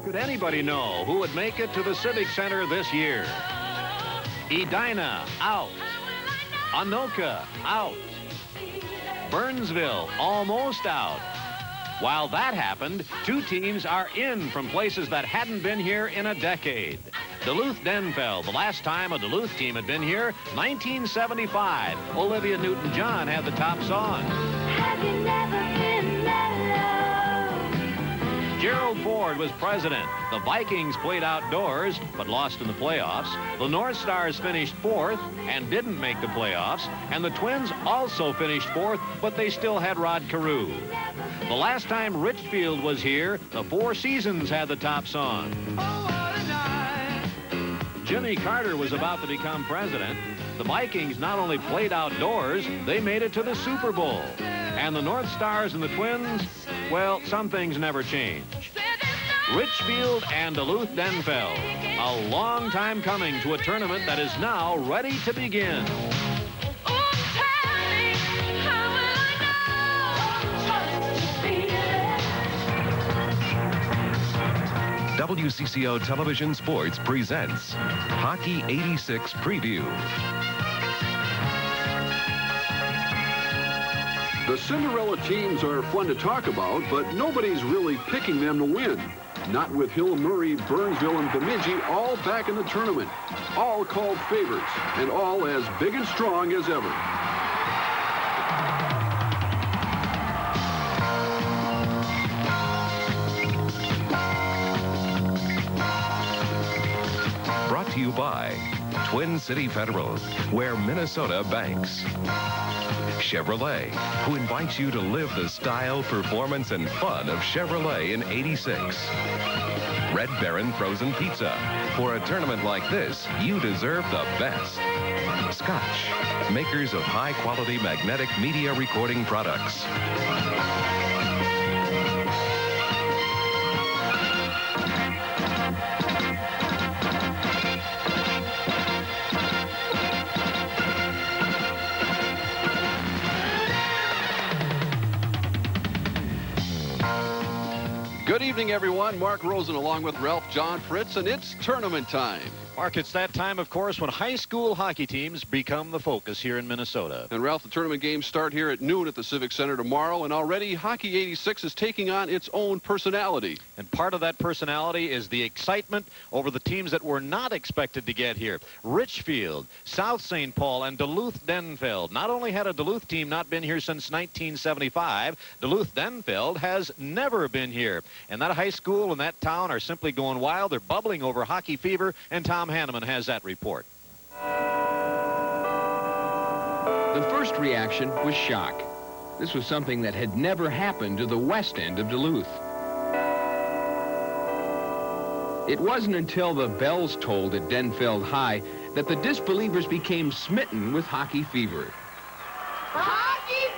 Could anybody know who would make it to the Civic Center this year? Edina, out. Anoka, out. Burnsville, almost out. While that happened, two teams are in from places that hadn't been here in a decade. Duluth Denfeld, the last time a Duluth team had been here, 1975. Olivia Newton-John had the top song. Have you never been mellow? Gerald Ford was president. The Vikings played outdoors, but lost in the playoffs. The North Stars finished fourth and didn't make the playoffs. And the Twins also finished fourth, but they still had Rod Carew. The last time Richfield was here, the Four Seasons had the top song. Jimmy Carter was about to become president. The Vikings not only played outdoors, they made it to the Super Bowl. And the North Stars and the Twins, well, some things never change. Richfield and Duluth Denfeld, a long time coming to a tournament that is now ready to begin. WCCO Television Sports presents Hockey 86 Preview. The Cinderella teams are fun to talk about, but nobody's really picking them to win. Not with Hill, Murray, Burnsville, and Bemidji all back in the tournament. All called favorites, and all as big and strong as ever. Brought to you by Twin City Federal, where Minnesota banks. Chevrolet, who invites you to live the style, performance, and fun of Chevrolet in '86. Red Baron Frozen Pizza. For a tournament like this, you deserve the best. Scotch, makers of high-quality magnetic media recording products. Good evening, everyone. Mark Rosen along with Ralph John Fritz, and it's tournament time. Mark, it's that time, of course, when high school hockey teams become the focus here in Minnesota. And Ralph, the tournament games start here at noon at the Civic Center tomorrow, and already Hockey 86 is taking on its own personality. And part of that personality is the excitement over the teams that were not expected to get here. Richfield, South St. Paul, and Duluth Denfeld. Not only had a Duluth team not been here since 1975, Duluth Denfeld has never been here. And that high school and that town are simply going wild. They're bubbling over hockey fever, and Tom Hanneman has that report. The first reaction was shock. This was something that had never happened to the west end of Duluth. It wasn't until the bells tolled at Denfeld High that the disbelievers became smitten with hockey fever. Hockey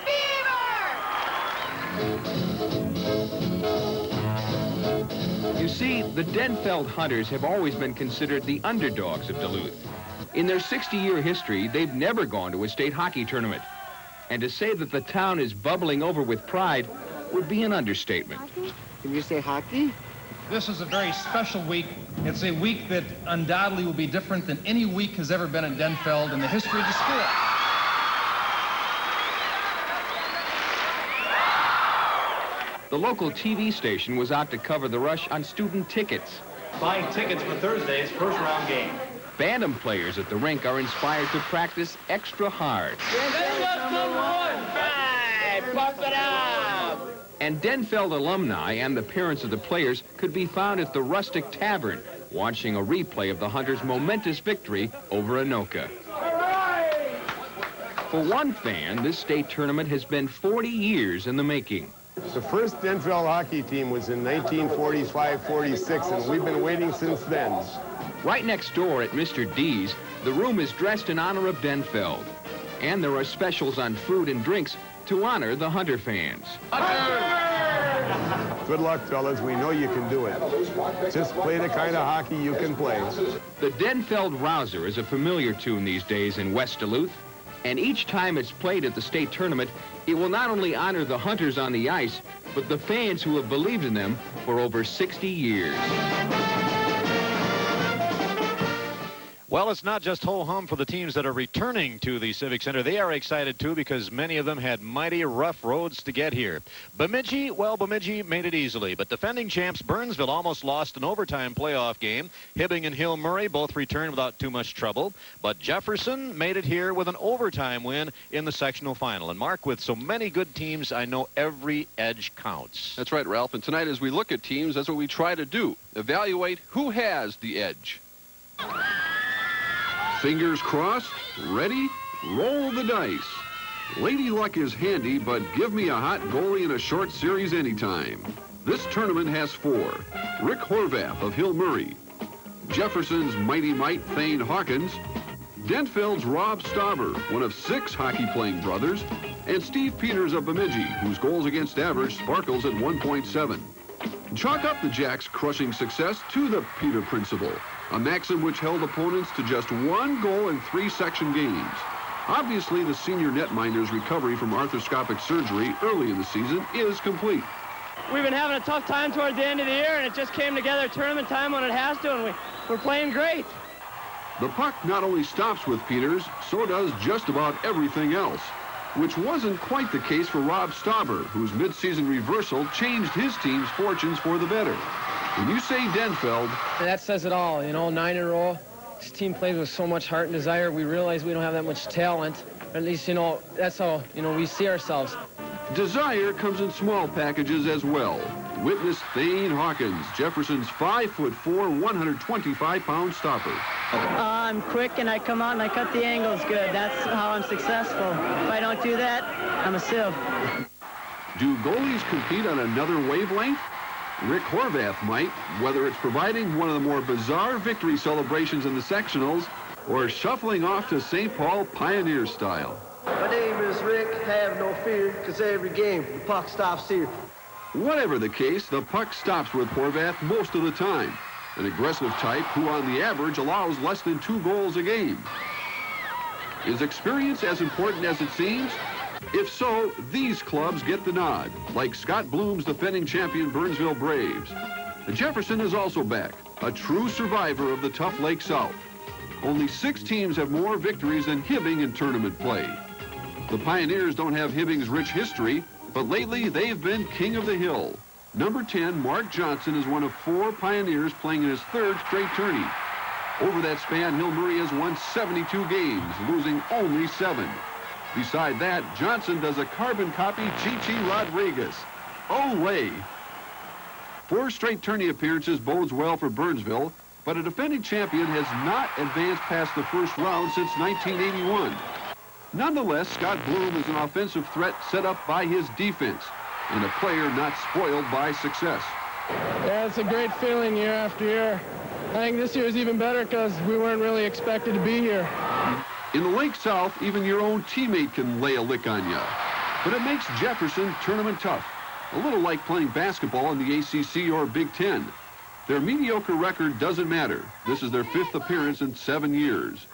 fever! You see, the Denfeld Hunters have always been considered the underdogs of Duluth. In their 60-year history, they've never gone to a state hockey tournament. And to say that the town is bubbling over with pride would be an understatement. Can you say hockey? This is a very special week. It's a week that undoubtedly will be different than any week has ever been in Denfeld in the history of the school. The local TV station was out to cover the rush on student tickets. Buying tickets for Thursday's first-round game. Bantam players at the rink are inspired to practice extra hard. Pump it up! And Denfeld alumni and the parents of the players could be found at the Rustic Tavern, watching a replay of the Hunters' momentous victory over Anoka. For one fan, this state tournament has been 40 years in the making. The first Denfeld hockey team was in 1945-46, and we've been waiting since then. Right next door at Mr. D's, the room is dressed in honor of Denfeld. And there are specials on food and drinks to honor the Hunter fans. Good luck, fellas. We know you can do it. Just play the kind of hockey you can play. The Denfeld Rouser is a familiar tune these days in West Duluth. And each time it's played at the state tournament, it will not only honor the hunters on the ice, but the fans who have believed in them for over 60 years. Well, it's not just ho-hum for the teams that are returning to the Civic Center. They are excited, too, because many of them had mighty rough roads to get here. Bemidji, well, Bemidji made it easily, but defending champs Burnsville almost lost an overtime playoff game. Hibbing and Hill Murray both returned without too much trouble, but Jefferson made it here with an overtime win in the sectional final. And, Mark, with so many good teams, I know every edge counts. That's right, Ralph. And tonight, as we look at teams, that's what we try to do. Evaluate who has the edge. Fingers crossed, ready, roll the dice. Lady Luck is handy, but give me a hot goalie in a short series anytime. This tournament has 4. Rick Horvath of Hill Murray, Jefferson's Mighty Mite Thane Hawkins, Denfeld's Rob Stauber, one of 6 hockey-playing brothers, and Steve Peters of Bemidji, whose goals against average sparkles at 1.7. Chalk up the Jacks' crushing success to the Peter principle, a maxim which held opponents to just 1 goal in 3 section games. Obviously, the senior netminder's recovery from arthroscopic surgery early in the season is complete. We've been having a tough time towards the end of the year, and it just came together tournament time when it has to, and we're playing great. The puck not only stops with Peters, so does just about everything else, which wasn't quite the case for Rob Stauber, whose midseason reversal changed his team's fortunes for the better. When you say Denfeld... That says it all, you know, 9 in a row. This team plays with so much heart and desire. We realize we don't have that much talent. At least, you know, that's how, you know, we see ourselves. Desire comes in small packages as well. Witness Thane Hawkins, Jefferson's 5'4", 125-pound stopper. I'm quick and I come out and I cut the angles good. That's how I'm successful. If I don't do that, I'm a sieve. Do goalies compete on another wavelength? Rick Horvath might, whether it's providing one of the more bizarre victory celebrations in the sectionals or shuffling off to St. Paul Pioneer style. My name is Rick. Have no fear, because every game, the puck stops here. Whatever the case, the puck stops with Horvath most of the time. An aggressive type who, on the average, allows less than 2 goals a game. Is experience as important as it seems? If so, these clubs get the nod, like Scott Bloom's defending champion Burnsville Braves. Jefferson is also back, a true survivor of the tough Lake South. Only 6 teams have more victories than Hibbing in tournament play. The Pioneers don't have Hibbing's rich history, but lately they've been king of the hill. Number 10, Mark Johnson, is one of 4 Pioneers playing in his 3rd straight tourney. Over that span, Hill Murray has won 72 games, losing only 7. Beside that, Johnson does a carbon copy Chichi Rodriguez. Olay! 4 straight tourney appearances bodes well for Burnsville, but a defending champion has not advanced past the first round since 1981. Nonetheless, Scott Bloom is an offensive threat set up by his defense and a player not spoiled by success. Yeah, it's a great feeling year after year. I think this year is even better because we weren't really expected to be here. In the Lake South, even your own teammate can lay a lick on you. But it makes Jefferson tournament tough, a little like playing basketball in the ACC or Big Ten. Their mediocre record doesn't matter. This is their 5th appearance in 7 years.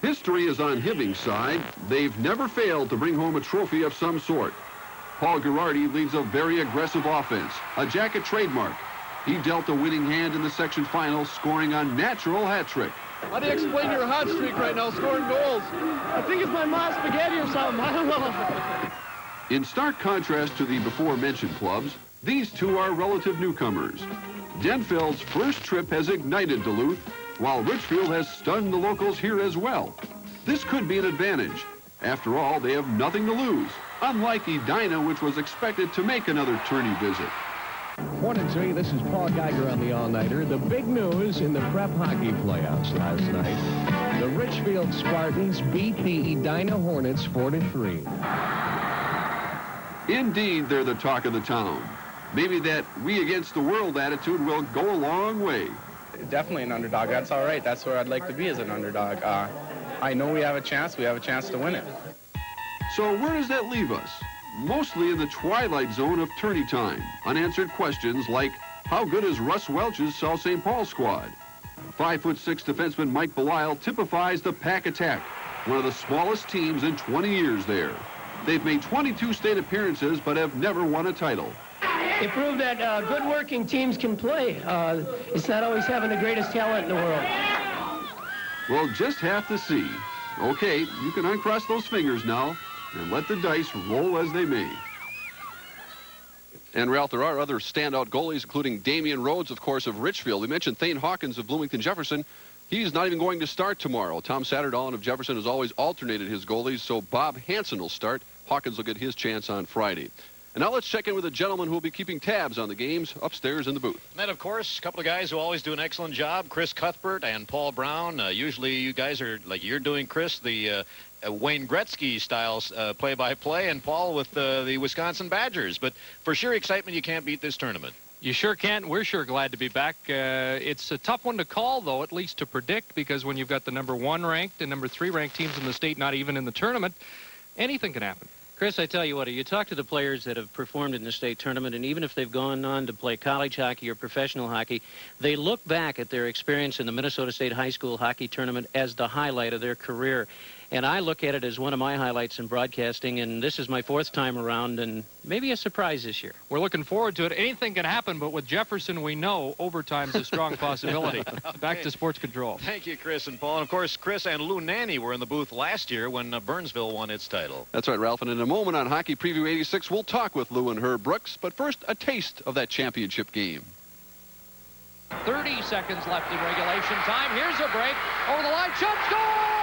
History is on Hibbing's side. They've never failed to bring home a trophy of some sort. Paul Girardi leads a very aggressive offense, a jacket trademark. He dealt a winning hand in the section final, scoring a natural hat trick. How do you explain your hot streak right now, scoring goals? I think it's my mom's spaghetti or something. I don't know. In stark contrast to the before-mentioned clubs, these 2 are relative newcomers. Denfeld's first trip has ignited Duluth, while Richfield has stunned the locals here as well. This could be an advantage. After all, they have nothing to lose, unlike Edina, which was expected to make another tourney visit. 1-3, this is Paul Geiger on the All-Nighter. The big news in the prep hockey playoffs last night. The Richfield Spartans beat the Edina Hornets 4-3. Indeed, they're the talk of the town. Maybe that we against the world attitude will go a long way. Definitely an underdog. That's all right. That's where I'd like to be, as an underdog. I know we have a chance. We have a chance to win it. So where does that leave us? Mostly in the twilight zone of tourney time. Unanswered questions like, how good is Russ Welch's South St. Paul squad? 5'6" defenseman Mike Belisle typifies the pack attack, one of the smallest teams in 20 years there. They've made 22 state appearances, but have never won a title. It proved that good working teams can play. It's not always having the greatest talent in the world. We'll just have to see. Okay, you can uncross those fingers now and let the dice roll as they may. And, Ralph, there are other standout goalies, including Damian Rhodes, of course, of Richfield. We mentioned Thane Hawkins of Bloomington Jefferson. He's not even going to start tomorrow. Tom Satterdahl of Jefferson has always alternated his goalies, so Bob Hansen will start. Hawkins will get his chance on Friday. And now let's check in with a gentleman who will be keeping tabs on the games upstairs in the booth. And then, of course, a couple of guys who always do an excellent job, Chris Cuthbert and Paul Brown. Usually you guys are, like you're doing, Chris, the Wayne Gretzky style play-by-play, and Paul with the Wisconsin Badgers. But for sure excitement, you can't beat this tournament. You sure can't. We're sure glad to be back. It's a tough one to call, though, at least to predict, because when you've got the #1 ranked and #3 ranked teams in the state not even in the tournament, anything can happen. Chris, I tell you what, you talk to the players that have performed in the state tournament, and even if they've gone on to play college hockey or professional hockey, they look back at their experience in the Minnesota State High School hockey tournament as the highlight of their career. And I look at it as one of my highlights in broadcasting, and this is my 4th time around, and maybe a surprise this year. We're looking forward to it. Anything can happen, but with Jefferson, we know overtime's a strong possibility. Okay. Back to sports control. Thank you, Chris and Paul. And, of course, Chris and Lou Nanny were in the booth last year when Burnsville won its title. That's right, Ralph. And in a moment on Hockey Preview 86, we'll talk with Lou and Herb Brooks. But first, a taste of that championship game. 30 seconds left in regulation time. Here's a break. Over the line, shot, scores!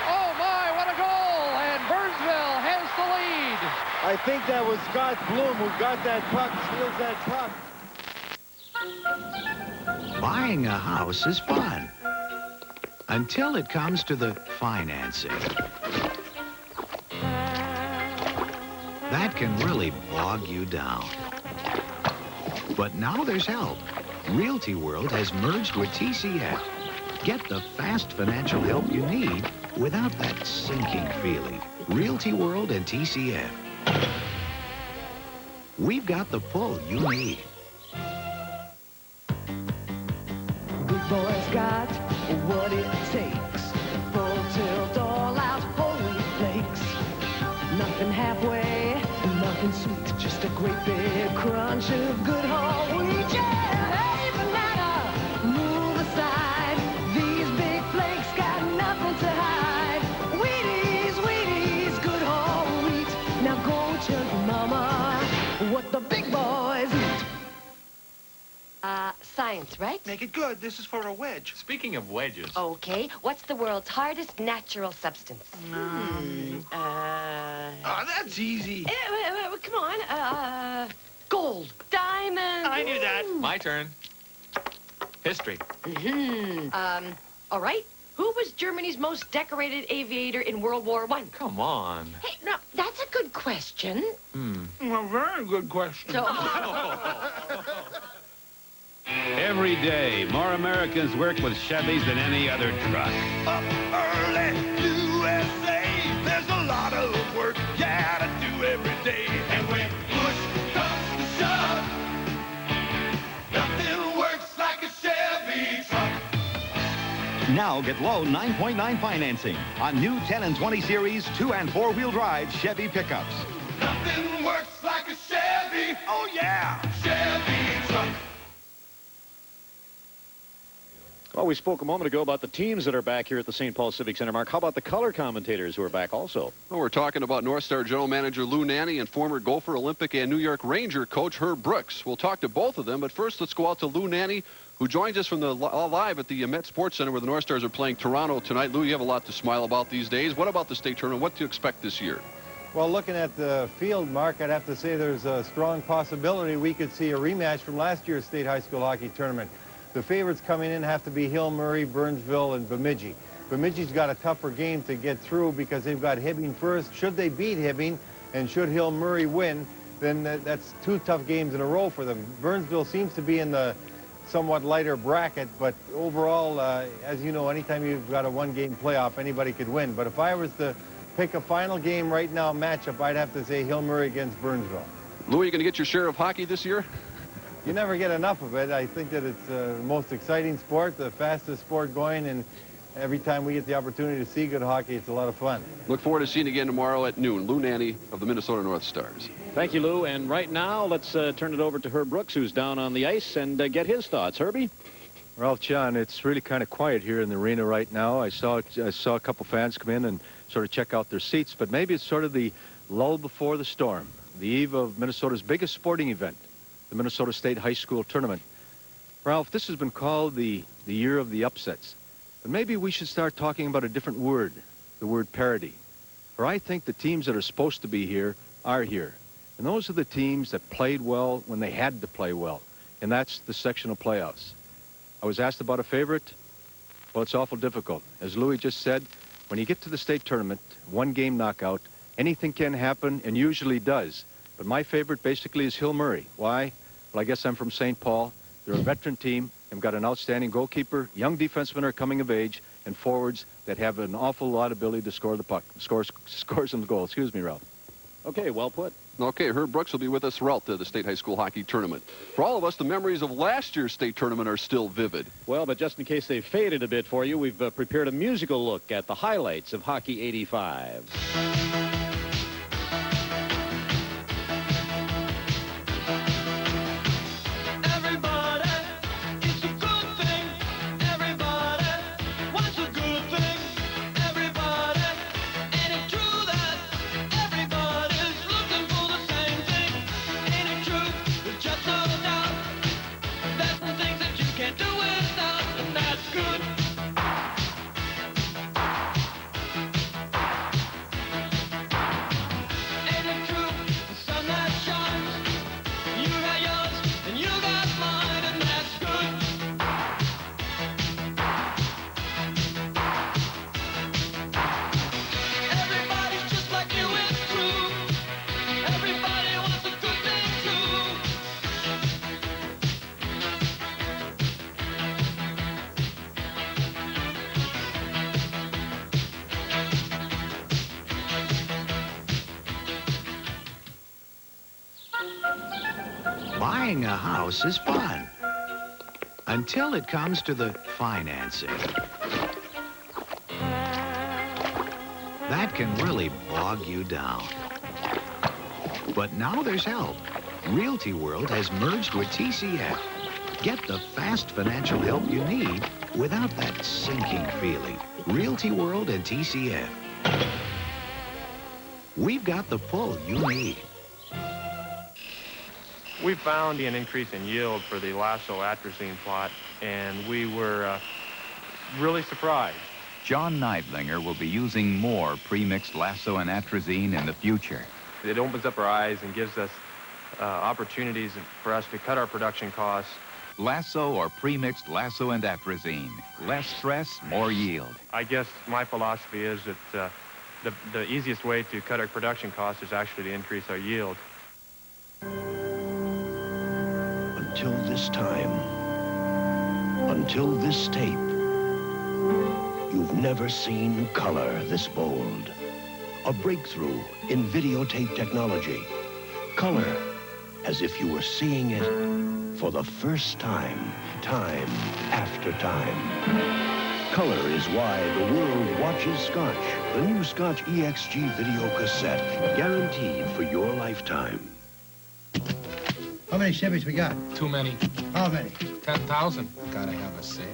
Oh, my, what a goal! And Burnsville has the lead. I think that was Scott Bloom who got that puck, steals that puck. Buying a house is fun until it comes to the financing. That can really bog you down. But now there's help. Realty World has merged with TCF. Get the fast financial help you need without that sinking feeling. Realty World and TCF. We've got the pull you need. Big boys got what it takes. Full tilt, all out, holy flakes. Nothing halfway, nothing sweet. Just a great big crunch of good whole wheat. Yeah, hey, banana, move aside. These big flakes got nothing to hide. Wheaties, Wheaties, good whole wheat. Now go tell your mama what the big boys eat. Science, right? Make it good. This is for a wedge. Speaking of wedges. Okay. What's the world's hardest natural substance? That's easy. Come on. Gold. Diamond. I knew that. My turn. History. All right. Who was Germany's most decorated aviator in World War I? Come on. Hey, no, that's a good question. A very good question. So, Every day, more Americans work with Chevys than any other truck. Up early, USA. There's a lot of work you gotta do every day. And when push comes to shove, nothing works like a Chevy truck. Now get low 9.9 financing on new 10 and 20 series 2- and 4-wheel drive Chevy pickups. Nothing works like a Chevy. Oh yeah, Chevy truck. Well, we spoke a moment ago about the teams that are back here at the St. Paul Civic Center. Mark, how about the color commentators who are back also? Well, we're talking about North Star General Manager Lou Nanny and former Gopher, Olympic, and New York Ranger coach Herb Brooks. We'll talk to both of them, but first let's go out to Lou Nanny, who joins us from the live at the Met Sports Center where the North Stars are playing Toronto tonight. Lou, you have a lot to smile about these days. What about the state tournament? What to expect this year? Well, looking at the field, Mark, I'd have to say there's a strong possibility we could see a rematch from last year's state high school hockey tournament. The favorites coming in have to be Hill, Murray, Burnsville, and Bemidji. Bemidji's got a tougher game to get through because they've got Hibbing first. Should they beat Hibbing and should Hill, Murray win, then that's 2 tough games in a row for them. Burnsville seems to be in the somewhat lighter bracket, but overall, as you know, anytime you've got a 1-game playoff, anybody could win. But if I was to pick a final game right now matchup, I'd have to say Hill, Murray against Burnsville. Lou, are you going to get your share of hockey this year? You never get enough of it. I think that it's the most exciting sport, the fastest sport going, and every time we get the opportunity to see good hockey, it's a lot of fun. Look forward to seeing you again tomorrow at noon. Lou Nanny of the Minnesota North Stars. Thank you, Lou. And right now, let's turn it over to Herb Brooks, who's down on the ice, and get his thoughts. Herbie? Ralph, John, it's really kind of quiet here in the arena right now. I saw a couple fans come in and sort of check out their seats, but maybe it's sort of the lull before the storm, the eve of Minnesota's biggest sporting event, the Minnesota State High School Tournament. Ralph, this has been called the year of the upsets, but maybe we should start talking about a different word, the word parity. For I think the teams that are supposed to be here are here, and those are the teams that played well when they had to play well, and that's the sectional playoffs. I was asked about a favorite. Well, it's awful difficult. As Louis just said, when you get to the state tournament, one-game knockout, anything can happen, and usually does. But my favorite basically is Hill Murray. Why? Well, I guess I'm from St. Paul. They're a veteran team and got an outstanding goalkeeper, young defensemen are coming of age, and forwards that have an awful lot of ability to score the puck, scores some goals. Excuse me, Ralph. Okay, well put. Okay, Herb Brooks will be with us throughout the State High School Hockey Tournament. For all of us, the memories of last year's state tournament are still vivid. Well, but just in case they've faded a bit for you, we've prepared a musical look at the highlights of Hockey 85. Buying a house is fun until it comes to the financing. That can really bog you down. But now there's help. Realty World has merged with TCF. Get the fast financial help you need without that sinking feeling. Realty World and TCF. We've got the pull you need. We found an increase in yield for the Lasso atrazine plot, and we were really surprised. John Neidlinger will be using more pre-mixed Lasso and atrazine in the future. It opens up our eyes and gives us opportunities for us to cut our production costs. Lasso or pre-mixed Lasso and atrazine. Less stress, more yield. I guess my philosophy is that the easiest way to cut our production costs is actually to increase our yield. Until this time, until this tape, you've never seen color this bold. A breakthrough in videotape technology. Color as if you were seeing it for the first time, time after time. Color is why the world watches Scotch, the new Scotch EXG video cassette, guaranteed for your lifetime. How many Chevys we got? Too many. How many? 10,000. Gotta have a sale.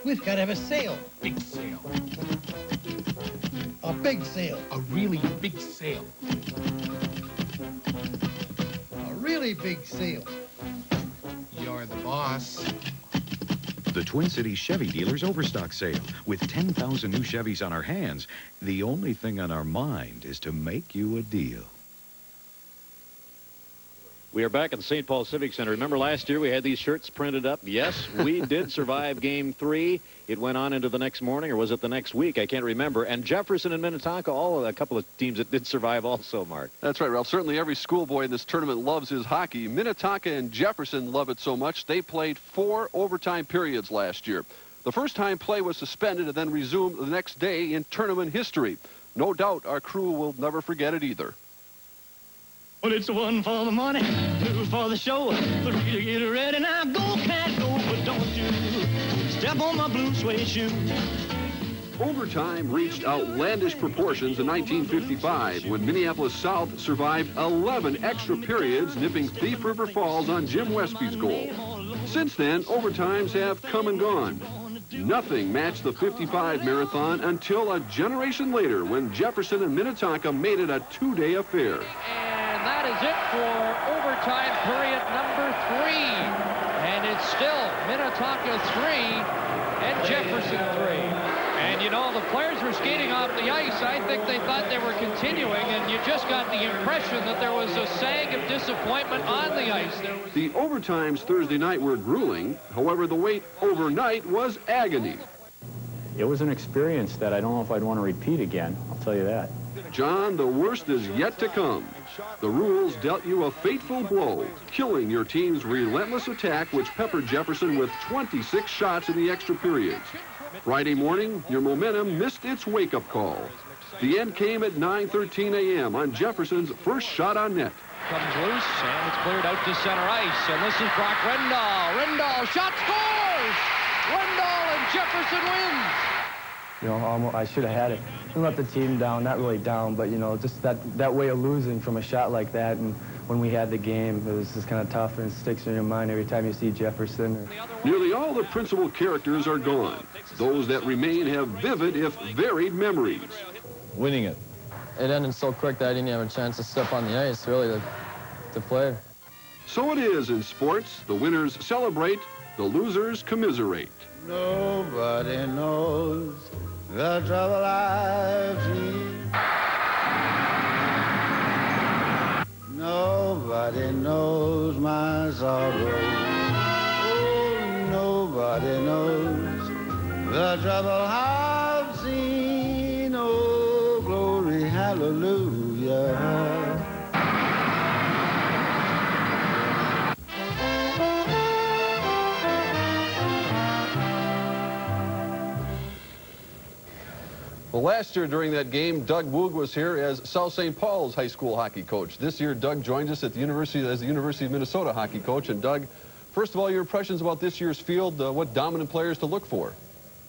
We've got to have a sale. Big sale. A big sale. A really big sale. A really big sale. You're the boss. The Twin Cities Chevy Dealers Overstock Sale. With 10,000 new Chevys on our hands, the only thing on our mind is to make you a deal. We are back at the St. Paul Civic Center. Remember last year we had these shirts printed up? Yes, we did survive Game 3. It went on into the next morning, or was it the next week? I can't remember. And Jefferson and Minnetonka, a couple of teams that did survive also, Mark. That's right, Ralph. Certainly every schoolboy in this tournament loves his hockey. Minnetonka and Jefferson love it so much, they played 4 overtime periods last year. The first time play was suspended and then resumed the next day in tournament history. No doubt our crew will never forget it either. Well, it's 1 for the money, 2 for the show, 3 to get ready. Now go, cat, go, but don't you step on my blue suede shoe. Overtime reached outlandish proportions in 1955 when Minneapolis South survived 11 extra periods, nipping Thief River Falls on Jim Westby's goal. Since then, overtimes have come and gone. Nothing matched the 55 marathon until a generation later when Jefferson and Minnetonka made it a two-day affair. And that is it for overtime period number 3. And it's still Minnetonka 3 and Jefferson 3. And, you know, the players were skating off the ice. I think they thought they were continuing, and you just got the impression that there was a sag of disappointment on the ice. The overtimes Thursday night were grueling. However, the wait overnight was agony. It was an experience that I don't know if I'd want to repeat again. I'll tell you that. John, the worst is yet to come. The rules dealt you a fateful blow, killing your team's relentless attack, which peppered Jefferson with 26 shots in the extra periods. Friday morning, your momentum missed its wake-up call. The end came at 9:13 a.m. on Jefferson's first shot on net. Comes loose, and it's cleared out to center ice. And this is Brock Rendahl. Rendahl, shot scores! Rendahl and Jefferson wins! You know, I should have had it. We let the team down, not really down, but, you know, just that way of losing from a shot like that. And when we had the game, it was just kind of tough, and it sticks in your mind every time you see Jefferson. Nearly all the principal characters are gone. Those that remain have vivid, if varied, memories. Winning it. It ended so quick that I didn't have a chance to step on the ice, really, to play. So it is in sports. The winners celebrate, the losers commiserate. Nobody knows the trouble I've seen. Nobody knows my sorrow. Oh, nobody knows the trouble I've seen. Oh, glory, hallelujah. Well, last year during that game, Doug Woog was here as South St. Paul's high school hockey coach. This year, Doug joins us at the University as the University of Minnesota hockey coach. And Doug, first of all, your impressions about this year's field, what dominant players to look for?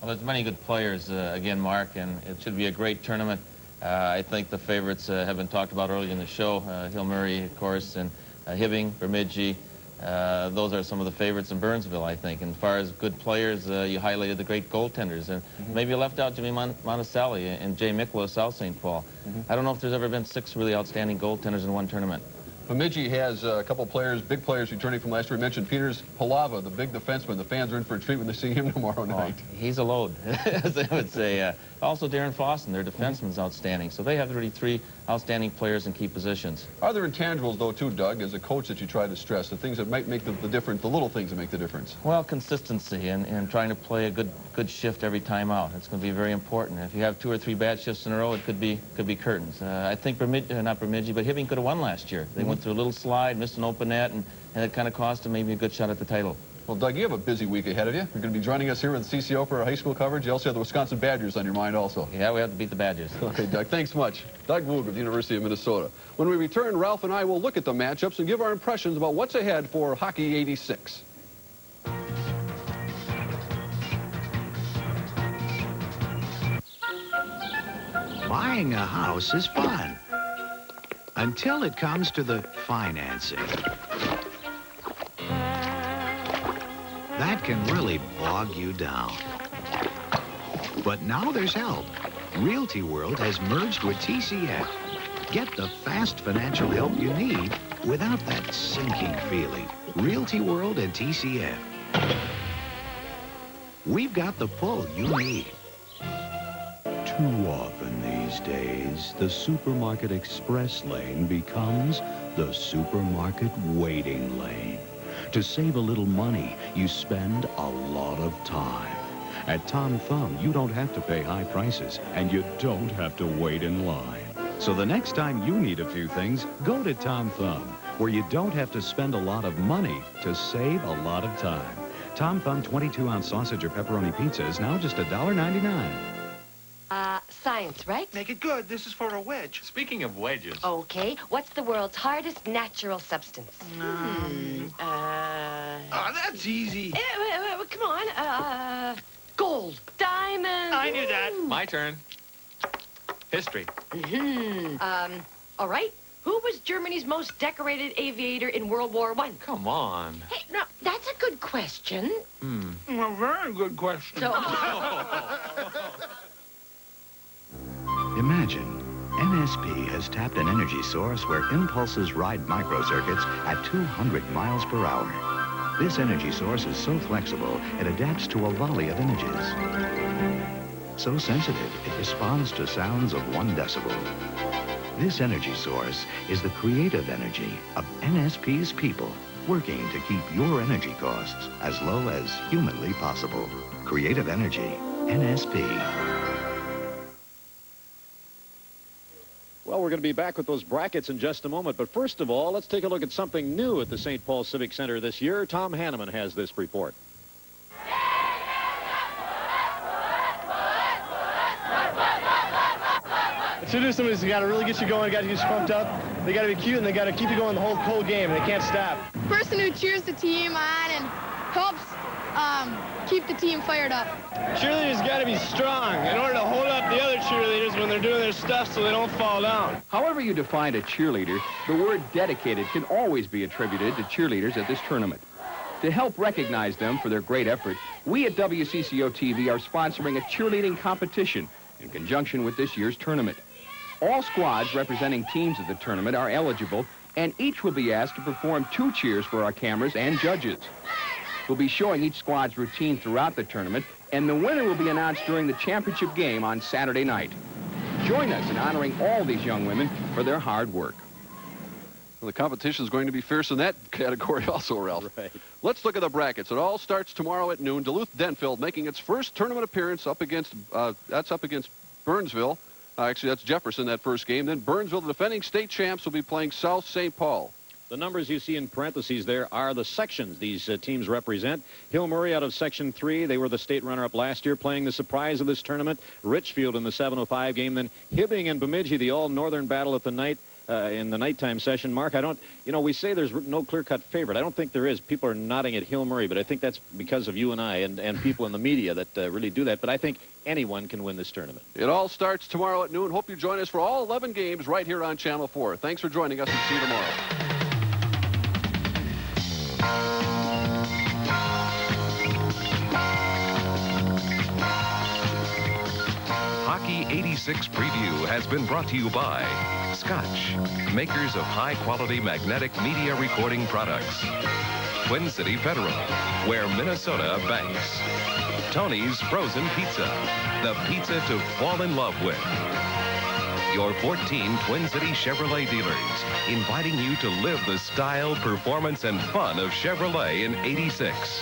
Well, there's many good players, again, Mark, and it should be a great tournament. I think the favorites have been talked about earlier in the show. Hill Murray, of course, and Hibbing, Bemidji. Those are some of the favorites in Burnsville, I think. And as far as good players, you highlighted the great goaltenders. And maybe you left out Jimmy Monticelli and Jay Miklo, South St. Paul. I don't know if there's ever been 6 really outstanding goaltenders in one tournament. Bemidji has a couple players, big players returning from last year. We mentioned Peters Palava, the big defenseman. The fans are in for a treat when they see him tomorrow night. He's a load, as I would say. Also, Darren Fossen, their defenseman's outstanding. So they have really 3 outstanding players in key positions. Are there intangibles, though, too, Doug, as a coach that you try to stress, the things that might make the difference, the little things that make the difference? Well, consistency and trying to play a good shift every time out. It's going to be very important. If you have 2 or 3 bad shifts in a row, it could be curtains. I think not Bemidji, but Hibbing could have won last year. They went through a little slide, missed an open net, and it kind of cost them maybe a good shot at the title. Well, Doug, you have a busy week ahead of you. You're going to be joining us here with CCO for our high school coverage. You also have the Wisconsin Badgers on your mind also. Yeah, we have to beat the Badgers. Okay, Doug, thanks much. Doug Woog of the University of Minnesota. When we return, Ralph and I will look at the matchups and give our impressions about what's ahead for Hockey 86. Buying a house is fun. Until it comes to the financing. That can really bog you down. But now there's help. Realty World has merged with TCF. Get the fast financial help you need without that sinking feeling. Realty World and TCF. We've got the pull you need. Too often these days, the supermarket express lane becomes the supermarket waiting lane. To save a little money, you spend a lot of time. At Tom Thumb, you don't have to pay high prices, and you don't have to wait in line. So the next time you need a few things, go to Tom Thumb, where you don't have to spend a lot of money to save a lot of time. Tom Thumb 22-ounce sausage or pepperoni pizza is now just $1.99. science, right? Make it good. This is for a wedge. Speaking of wedges. Okay. What's the world's hardest natural substance? That's easy. Come on. Gold. Diamond. I knew that. My turn. History. All right. Who was Germany's most decorated aviator in World War I? Come on. Hey, no, that's a good question. Well, very good question. So, Imagine, NSP has tapped an energy source where impulses ride microcircuits at 200 miles per hour. This energy source is so flexible, it adapts to a volley of images. So sensitive, it responds to sounds of 1 decibel. This energy source is the creative energy of NSP's people, working to keep your energy costs as low as humanly possible. Creative energy, NSP. Well, we're going to be back with those brackets in just a moment. But first of all, let's take a look at something new at the St. Paul Civic Center this year. Tom Hanneman has this report. To do something, got to really get you going, got to get you pumped up. They got to be cute, and they got to keep you going the whole game, and they can't stop. Person who cheers the team on and helps keep the team fired up. Cheerleaders got to be strong in order to hold up the other cheerleaders when they're doing their stuff so they don't fall down. However you define a cheerleader, the word dedicated can always be attributed to cheerleaders at this tournament. To help recognize them for their great effort, we at WCCO-TV are sponsoring a cheerleading competition in conjunction with this year's tournament. All squads representing teams at the tournament are eligible, and each will be asked to perform 2 cheers for our cameras and judges. We'll be showing each squad's routine throughout the tournament, and the winner will be announced during the championship game on Saturday night. Join us in honoring all these young women for their hard work. Well, the competition is going to be fierce in that category also, Ralph. Right. Let's look at the brackets. It all starts tomorrow at noon. Duluth Denfeld making its first tournament appearance up against Burnsville. Actually, that's Jefferson, that first game. Then Burnsville, the defending state champs, will be playing South St. Paul. The numbers you see in parentheses there are the sections these teams represent. Hill Murray out of Section 3. They were the state runner-up last year, playing the surprise of this tournament. Richfield in the 705 game. Then Hibbing and Bemidji, the all-northern battle at the night. In the nighttime session. Mark, we say there's no clear-cut favorite. I don't think there is. People are nodding at Hill Murray, but I think that's because of you and I and people in the media that really do that. But I think anyone can win this tournament. It all starts tomorrow at noon. Hope you join us for all 11 games right here on Channel 4. Thanks for joining us, and see you tomorrow. Hockey 86 Preview has been brought to you by Scotch, makers of high-quality magnetic media recording products. Twin City Federal, where Minnesota banks. Tony's Frozen Pizza, the pizza to fall in love with. Your 14 Twin City Chevrolet dealers, inviting you to live the style, performance, and fun of Chevrolet in 86.